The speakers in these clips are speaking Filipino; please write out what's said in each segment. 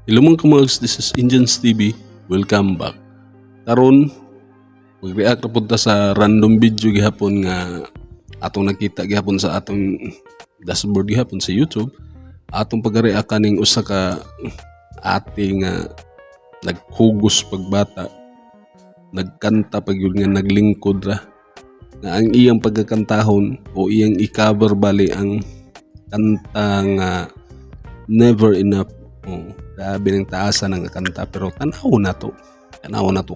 Hello mga kamags, this is Indians TV. Welcome back. Karon mag-react na punta sa random video gihapon nga atong nakita gihapon sa atong dashboard gihapon sa YouTube. Atong pag-react kaning usa ka ate nga naghugos pagbata. Nagkanta pag yun nga naglingkod ra. Nga ang iyang pagkakantahon o iyang i-cover bali ang kanta nga Never Enough. Grabe ng taasan ng kanta pero tanaw na to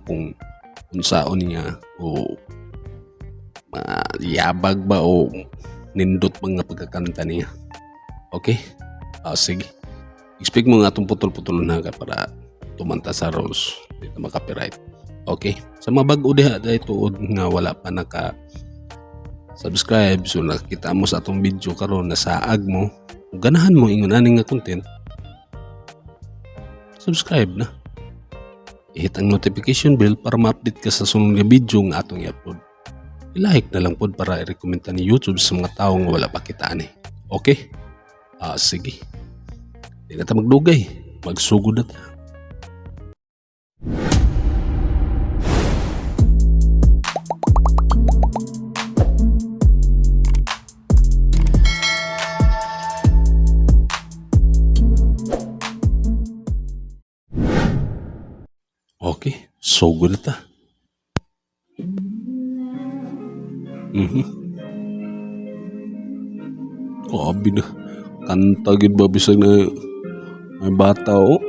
kung unsaon niya o yabag ba o nindot mga pagkakanta niya. Okay? Sige. Expect mo nga itong putol-putol na ka para tumanta sa rules. Dito maka-copyright. Okay? Sa mga bago diha ito nga wala pa naka-subscribe so nakita mo sa atong video karon na saag mo ganahan mo ingon aning nga content, subscribe na. I-hit ang notification bell para ma-update ka sa sunod nga video nga atong i-upload. I-like na lang pod para i-recommenda ni YouTube sa mga tao nga wala pa kitaan eh. Okay? Sige. Di na ta magdugay. Magsugod na ta. Okay, so good na ta. Abi na. Kanta gid ba bisag na may bata o.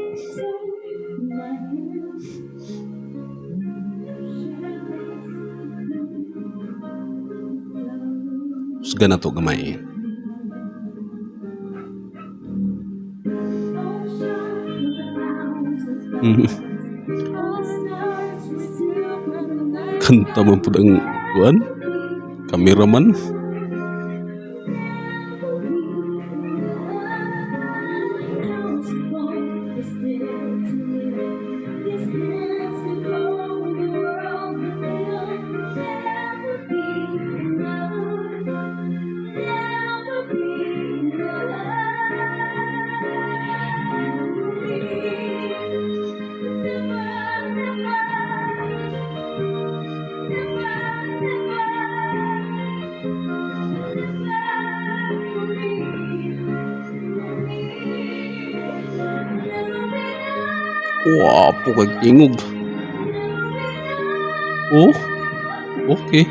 Sige na to gamay. Kanta man po ang kuan kameraman. Wow, po kag tingog. Oh, okay.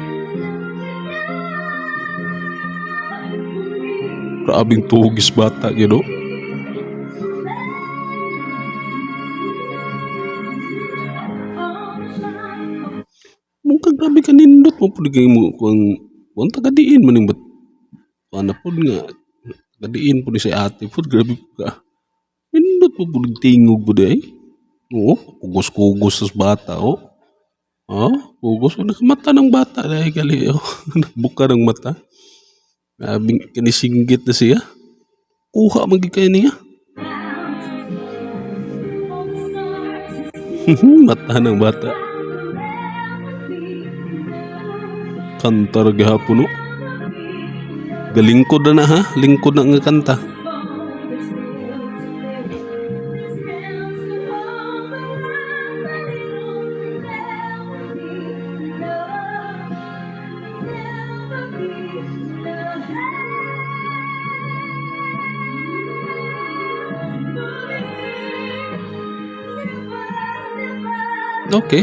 Grabing tugis bata yun, no? Mungkin grabe ka nindot mo po di mo kung tagadiin mo ning bat ano po nga tagadiin po ni sa ate po grabe po ka nindot mo po tingog po di ay. Oo, kugos-kugos sa bata, oh. Kugos. Nakamata ng bata dahil gali, oh. Nagbuka ng mata. Kinisinggit na siya. Kuha magigay niya. Mata ng bata. Kantar gahapon, oh. Galingkod na ha. Lingkod na nga kanta. Okay.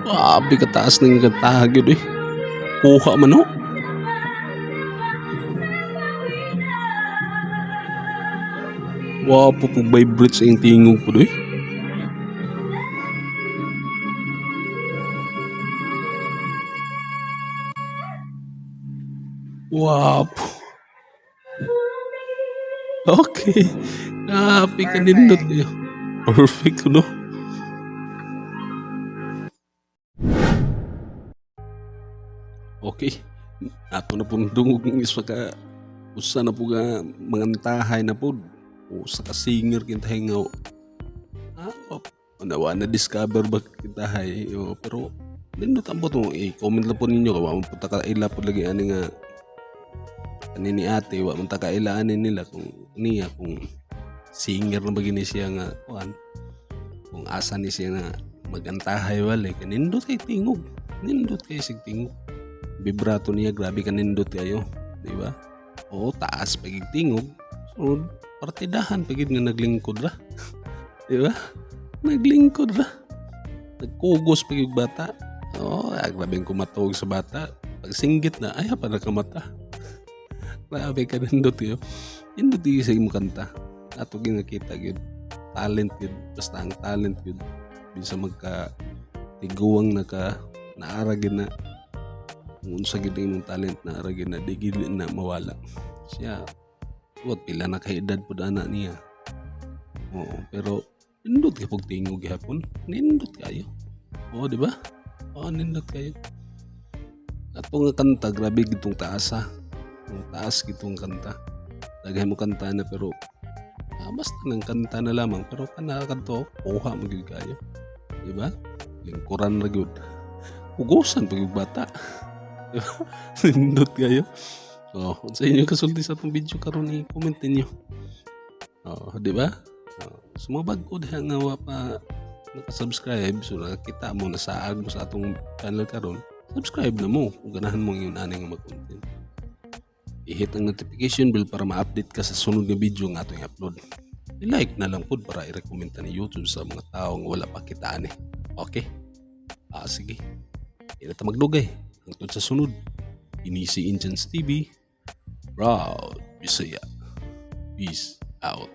Abi kataas ng kantahan yun eh. Kuha man o. Wow, vibrate sa yung tingog po doy. Wow. Okay. Grabe ka nindot eh. Perfect no. Okay. Ato na po dungog ng isa ka usa na po nga mangantahay na po. O sa ka singer kintahay nga Nawa na discover ba kita hay pero nindot ang po i-comment lang po ninyo kung wala po takaila po lagi ani nga ani ni ate wa man takailaan nila kung niya kung singer na bagini siya nga kuan kung asa ni siya nga magantahay wala kanindot kay tingog nindot kay sig tingog vibrato niya grabe kanindot kayo di ba oo taas pagig tingog so partidahan pagid nga naglingkod ra di ba naglingkod ra nagkugos pagig bata oo grabe kumatawag sa bata pag singgit na ay pa nakamata grabe kanindot kayo nindot yung sa imong kanta ato ginakita gyud talent gyud basta ang talent gyud bisa magka tiguwang naara gyud na kung unsa gyud imong talent naara gyud na di gyud na mawala siya wat pila na kay edad pud ana niya oo pero nindot kay pag tingog gihapon nindot kayo oo di ba oo nindot kayo ato nga kanta grabe gitong taas ha ang taas gitong kanta daghay mo kanta na pero basta nang kanta na lamang pero kanto kuha mo gyud kayo di ba lingkuran ra gyud ugosan pag bata di ba nindot kayo so kung sa inyo kasulti sa atong video karon i-comment ninyo di ba sumabag ko diha nga wa pa naka-subscribe so nakakita mo na saag mo sa atong channel karon subscribe na mo kung ganahan mo yung ani nga mag-content i-hit ang notification bell para ma-update ka sa sunod na video nga atong i-upload. I-like na lang po para i-recommend ni YouTube sa mga taong wala pa kitaan eh. Okay? Sige. Hindi na ta magdugay. Hangtod sa sunod. Ini si Injans TV. Proud Bisaya. Peace out.